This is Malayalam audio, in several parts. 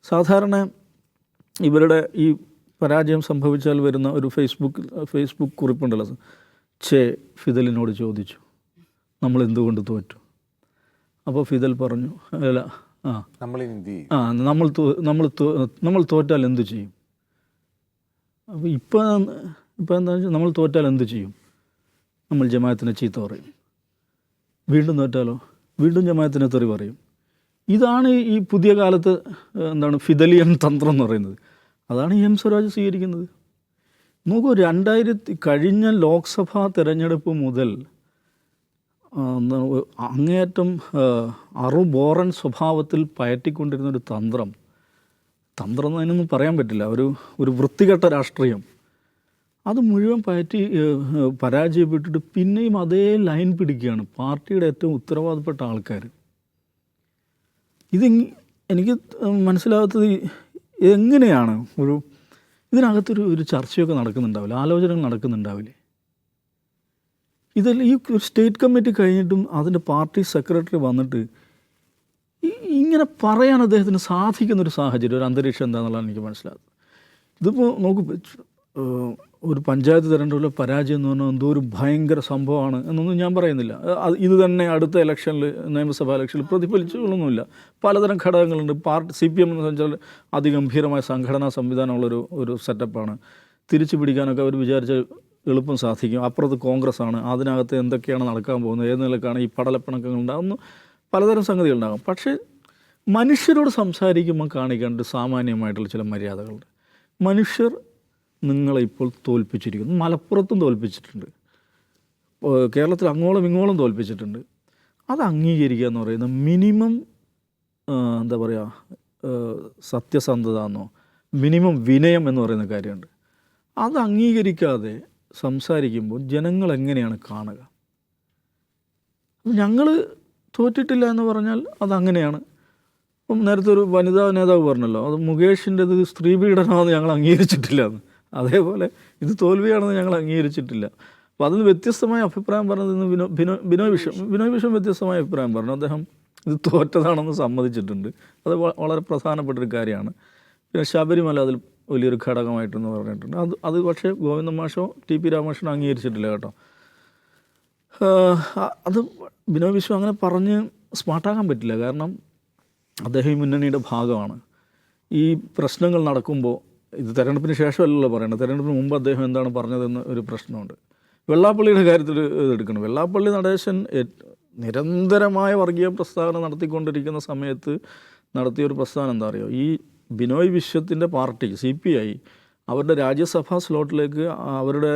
സാധാരണ ഇവരുടെ ഈ പരാജയം സംഭവിച്ചാൽ വരുന്ന ഒരു ഫേസ്ബുക്ക് കുറിപ്പുണ്ടല്ലോ, ഫിദലിനോട് ചോദിച്ചു നമ്മൾ എന്തുകൊണ്ട് തോറ്റു. അപ്പോൾ ഫിദൽ പറഞ്ഞു, അല്ല നമ്മൾ തോറ്റാൽ എന്തു ചെയ്യും. അപ്പോൾ ഇപ്പോൾ എന്താ വെച്ചാൽ നമ്മൾ തോറ്റാൽ എന്തു ചെയ്യും, നമ്മൾ ജമാഅത്തിനെ ചീത്ത പറയും. വീണ്ടും തോറ്റാലോ, വീണ്ടും ജമാഅത്തിനെ തെറി പറയും. ഇതാണ് ഈ പുതിയ കാലത്ത് എന്താണ് ഫിദലിയൻ തന്ത്രം എന്ന് പറയുന്നത്. അതാണ് എം സ്വരാജ് സ്വീകരിക്കുന്നത്. നോക്കൂ, കഴിഞ്ഞ ലോക്സഭാ തെരഞ്ഞെടുപ്പ് മുതൽ അങ്ങേയറ്റം അറുബോറൻ സ്വഭാവത്തിൽ പയറ്റിക്കൊണ്ടിരുന്നൊരു തന്ത്രം എന്നതിനൊന്നും പറയാൻ പറ്റില്ല, ഒരു വൃത്തികെട്ട രാഷ്ട്രീയം, അത് മുഴുവൻ പരാജയപ്പെട്ടിട്ട് പിന്നെയും അതേ ലൈൻ പിടിക്കുകയാണ് പാർട്ടിയുടെ ഏറ്റവും ഉത്തരവാദപ്പെട്ട ആൾക്കാർ. എനിക്ക് മനസ്സിലാകാത്തത് എങ്ങനെയാണ് ഇതിനകത്തൊരു ചർച്ചയൊക്കെ നടക്കുന്നുണ്ടാവില്ല, ആലോചനകൾ നടക്കുന്നുണ്ടാവില്ലേ. ഈ സ്റ്റേറ്റ് കമ്മിറ്റി കഴിഞ്ഞിട്ടും അതിൻ്റെ പാർട്ടി സെക്രട്ടറി വന്നിട്ട് ഇങ്ങനെ പറയാൻ അദ്ദേഹത്തിന് സാധിക്കുന്നൊരു സാഹചര്യം, ഒരു അന്തരീക്ഷം എന്താണെന്നുള്ളതാണ് എനിക്ക് മനസ്സിലാകുന്നത്. ഇതിപ്പോൾ നോക്കൂ, ഒരു പഞ്ചായത്ത് തിരഞ്ഞെടുപ്പിലെ പരാജയം എന്ന് പറഞ്ഞാൽ എന്തോ ഒരു ഭയങ്കര സംഭവമാണ് എന്നൊന്നും ഞാൻ പറയുന്നില്ല. ഇത് തന്നെ അടുത്ത ഇലക്ഷനിൽ, നിയമസഭാ ഇലക്ഷനിൽ പ്രതിഫലിച്ചുകൊള്ളൊന്നുമില്ല. പലതരം ഘടകങ്ങളുണ്ട്. CPM എന്ന് വെച്ചാൽ അതിഗംഭീരമായ സംഘടനാ സംവിധാനമുള്ളൊരു സെറ്റപ്പാണ്. തിരിച്ചു പിടിക്കാനൊക്കെ അവർ വിചാരിച്ച എളുപ്പം സാധിക്കും. അപ്പുറത്ത് കോൺഗ്രസ് ആണ്, അതിനകത്ത് എന്തൊക്കെയാണ് നടക്കാൻ പോകുന്നത്, ഏത് നിലക്കാണ് ഈ പടലപ്പിണക്കങ്ങൾ ഉണ്ടാകുന്നു, പലതരം സംഗതികളുണ്ടാകും. പക്ഷേ മനുഷ്യരോട് സംസാരിക്കുമ്പോൾ കാണിക്കേണ്ട സാമാന്യമായിട്ടുള്ള ചില മര്യാദകളുണ്ട്. മനുഷ്യർ നിങ്ങളെ ഇപ്പോൾ തോൽപ്പിച്ചിരിക്കുന്നു. മലപ്പുറത്തും തോൽപ്പിച്ചിട്ടുണ്ട്, കേരളത്തിൽ അങ്ങോളം ഇങ്ങോളം തോൽപ്പിച്ചിട്ടുണ്ട്. അത് അംഗീകരിക്കുക എന്ന് പറയുന്ന മിനിമം എന്താ പറയുക, സത്യസന്ധത എന്നോ മിനിമം വിനയം എന്ന് പറയുന്ന കാര്യമുണ്ട്. അത് അംഗീകരിക്കാതെ സംസാരിക്കുമ്പോൾ ജനങ്ങൾ എങ്ങനെയാണ് കാണുക? ഞങ്ങൾ തോറ്റിട്ടില്ല എന്ന് പറഞ്ഞാൽ അതങ്ങനെയാണ്. ഇപ്പം നേരത്തെ ഒരു വനിതാ നേതാവ് പറഞ്ഞല്ലോ, അത് മുകേഷിൻ്റെത് സ്ത്രീ പീഡനമാണെന്ന് ഞങ്ങൾ അംഗീകരിച്ചിട്ടില്ല എന്ന്. അതേപോലെ ഇത് തോൽവിയാണെന്ന് ഞങ്ങൾ അംഗീകരിച്ചിട്ടില്ല. അപ്പോൾ അതിന് വ്യത്യസ്തമായ അഭിപ്രായം പറഞ്ഞത് ഇന്ന് ബിനോയ് വിശ്വം വ്യത്യസ്തമായ അഭിപ്രായം പറഞ്ഞു. അദ്ദേഹം ഇത് തോറ്റതാണെന്ന് സമ്മതിച്ചിട്ടുണ്ട്. അത് വളരെ പ്രധാനപ്പെട്ടൊരു കാര്യമാണ്. പിന്നെ ശബരിമല അതിൽ വലിയൊരു ഘടകമായിട്ടെന്ന് പറഞ്ഞിട്ടുണ്ട്. അത് പക്ഷേ ഗോവിന്ദ മാഷോ TP രാമകൃഷ്ണൻ അംഗീകരിച്ചിട്ടില്ല കേട്ടോ. അത് ബിനോയ് വിശ്വം അങ്ങനെ പറഞ്ഞ് സ്മാർട്ടാകാൻ പറ്റില്ല. കാരണം അദ്ദേഹം ഈ മുന്നണിയുടെ ഭാഗമാണ്. ഈ പ്രശ്നങ്ങൾ നടക്കുമ്പോൾ, ഇത് തെരഞ്ഞെടുപ്പിന് ശേഷമല്ലല്ലോ പറയണത്, തെരഞ്ഞെടുപ്പിന് മുമ്പ് അദ്ദേഹം എന്താണ് പറഞ്ഞതെന്ന് ഒരു പ്രശ്നമുണ്ട്. വെള്ളാപ്പള്ളിയുടെ കാര്യത്തിൽ ഇതെടുക്കണം. വെള്ളാപ്പള്ളി നടേശൻ നിരന്തരമായ വർഗീയ പ്രസ്താവന നടത്തിക്കൊണ്ടിരിക്കുന്ന സമയത്ത് നടത്തിയൊരു പ്രസ്താവന എന്താ അറിയോ, ഈ ബിനോയ് വിശ്വത്തിൻ്റെ പാർട്ടി CPI അവരുടെ രാജ്യസഭാ സ്ലോട്ടിലേക്ക് അവരുടെ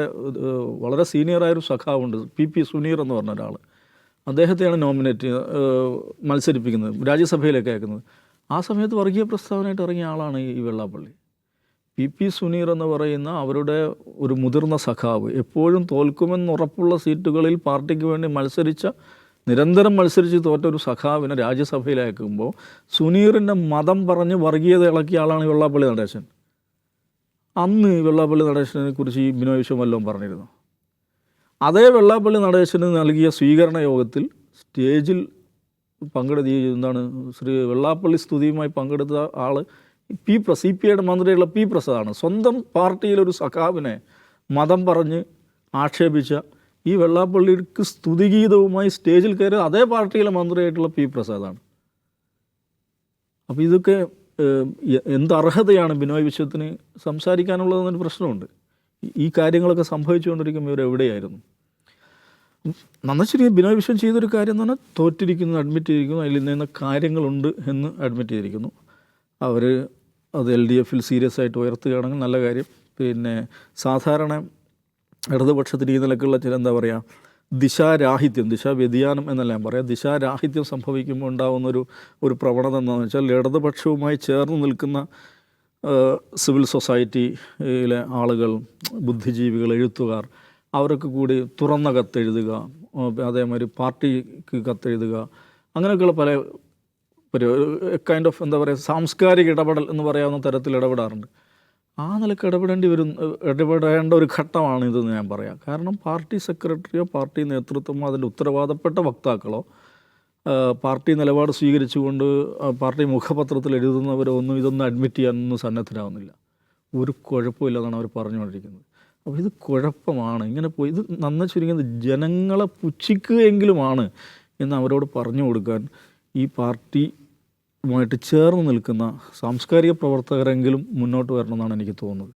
വളരെ സീനിയറായൊരു സഖാവുണ്ട്, PP സുനീർ എന്ന് പറഞ്ഞ ഒരാൾ, അദ്ദേഹത്തെയാണ് മത്സരിപ്പിക്കുന്നത്, രാജ്യസഭയിലേക്ക് അയക്കുന്നത്. ആ സമയത്ത് വർഗീയ പ്രസ്താവനയായിട്ട് ഇറങ്ങിയ ആളാണ് ഈ വെള്ളാപ്പള്ളി. PP സുനീർ എന്ന് പറയുന്ന അവരുടെ ഒരു മുതിർന്ന സഖാവ്, എപ്പോഴും തോൽക്കുമെന്നുറപ്പുള്ള സീറ്റുകളിൽ പാർട്ടിക്ക് വേണ്ടി നിരന്തരം മത്സരിച്ച് തോറ്റ ഒരു സഖാവിനെ രാജ്യസഭയിലയക്കുമ്പോൾ സുനീറിൻ്റെ മതം പറഞ്ഞ് വർഗീയത ഇളക്കിയ ആളാണ് വെള്ളാപ്പള്ളി നടേശൻ. അന്ന് വെള്ളാപ്പള്ളി നടേശനെ കുറിച്ച് ഈ ബിനോയ് വിശ്വം വല്ലതും പറഞ്ഞിരുന്നു. അതേ വെള്ളാപ്പള്ളി നടേശന് നൽകിയ സ്വീകരണ യോഗത്തിൽ സ്റ്റേജിൽ വെള്ളാപ്പള്ളി സ്തുതിയുമായി പങ്കെടുത്ത ആൾ CPIയുടെ മന്ത്രിയുള്ള P പ്രസാദാണ്. സ്വന്തം പാർട്ടിയിലൊരു സഖാവിനെ മതം പറഞ്ഞ് ആക്ഷേപിച്ച ഈ വെള്ളാപ്പള്ളിക്ക് സ്തുതിഗീതവുമായി സ്റ്റേജിൽ കയറി അതേ പാർട്ടിയിലെ മന്ത്രിയായിട്ടുള്ള P പ്രസാദാണ്. അപ്പോൾ ഇതൊക്കെ എന്തർഹതയാണ് ബിനോയ് വിശ്വത്തിന് സംസാരിക്കാനുള്ളതെന്നൊരു പ്രശ്നമുണ്ട്. ഈ കാര്യങ്ങളൊക്കെ സംഭവിച്ചുകൊണ്ടിരിക്കുമ്പോൾ ഇവരെവിടെയായിരുന്നു? നന്നശ്ശേരി ബിനോയ് വിശ്വം ചെയ്തൊരു കാര്യം എന്ന് പറഞ്ഞാൽ തോറ്റിരിക്കുന്നു, അഡ്മിറ്റ് ചെയ്തിരിക്കുന്നു, അതിൽ നിന്ന കാര്യങ്ങളുണ്ട് എന്ന് അഡ്മിറ്റ് ചെയ്തിരിക്കുന്നു. അവർ അത് LDFൽ സീരിയസ് ആയിട്ട് ഉയർത്തുകയാണെങ്കിൽ നല്ല കാര്യം. പിന്നെ സാധാരണ ഇടതുപക്ഷത്തിന് ഈ നിലക്കുള്ള ചില എന്താ പറയുക, ദിശാവ്യതിയാനം എന്നല്ല ഞാൻ പറയാം, ദിശാരാഹിത്യം സംഭവിക്കുമ്പോൾ ഉണ്ടാകുന്നൊരു പ്രവണത എന്താണെന്ന് വെച്ചാൽ, ഇടതുപക്ഷവുമായി ചേർന്ന് നിൽക്കുന്ന സിവിൽ സൊസൈറ്റിയിലെ ആളുകൾ, ബുദ്ധിജീവികൾ, എഴുത്തുകാർ, അവരൊക്കെ കൂടി തുറന്ന കത്തെഴുതുക, അതേമാതിരി പാർട്ടിക്ക് കത്തെഴുതുക, അങ്ങനെയൊക്കെയുള്ള പല കൈൻഡ് ഓഫ് എന്താ പറയുക, സാംസ്കാരിക ഇടപെടൽ എന്ന് പറയാവുന്ന തരത്തിൽ ഇടപെടാറുണ്ട്. ആ നിലക്ക് ഇടപെടേണ്ട ഒരു ഘട്ടമാണ് ഇതെന്ന് ഞാൻ പറയാം. കാരണം പാർട്ടി സെക്രട്ടറിയോ പാർട്ടി നേതൃത്വമോ അതിൻ്റെ ഉത്തരവാദപ്പെട്ട വക്താക്കളോ പാർട്ടി നിലപാട് സ്വീകരിച്ചുകൊണ്ട് പാർട്ടി മുഖപത്രത്തിൽ എഴുതുന്നവരൊന്നും ഇതൊന്നും അഡ്മിറ്റ് ചെയ്യാനൊന്നും സന്നദ്ധരാകുന്നില്ല. ഒരു കുഴപ്പമില്ലെന്നാണ് അവർ പറഞ്ഞുകൊണ്ടിരിക്കുന്നത്. അപ്പോൾ ഇത് കുഴപ്പമാണ്, ഇങ്ങനെ പോയി ഇത് നന്ന ചുരുങ്ങിയത് ജനങ്ങളെ പുച്ഛിക്കുകയെങ്കിലുമാണ് എന്ന് അവരോട് പറഞ്ഞു കൊടുക്കാൻ ഈ പാർട്ടിയുമായിട്ട് ചേർന്ന് നിൽക്കുന്ന സാംസ്കാരിക പ്രവർത്തകരെങ്കിലും മുന്നോട്ട് വരണമെന്നാണ് എനിക്ക് തോന്നുന്നത്.